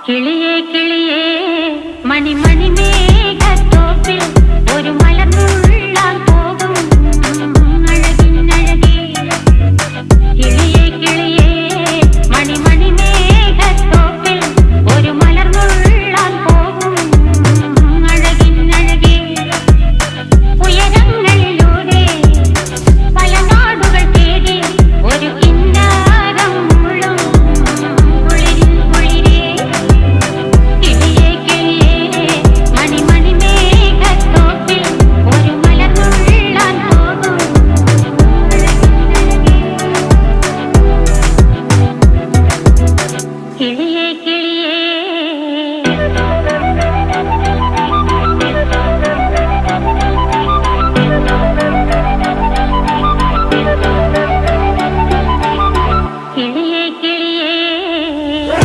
കിളിയേ കിളിയേ മണിമണി മേഘത്തോപ്പിൽ ഒരു മലർന്നുള്ളാൻ പോകും അഴകിനഴകേ. കിളിയേ കിളിയേ മണിമണി മേഘത്തോപ്പിൽ ഒരു മലർന്നുള്ളാൻ പോകും അഴകിനഴകേ. ഉയരങ്ങളിലൂടെ പല നാടുകൾ തേടി ഒരു കിന്നാരം മുഴും കുളിരിൻ കുളിരേ. കിളിയേ കിളിയേ മണിമണി മേഘത്തോപ്പിൽ ഒരു മലർന്നുള്ളാൻ പോകും അഴകിനഴകേ. കിളിയേ കിളിയേ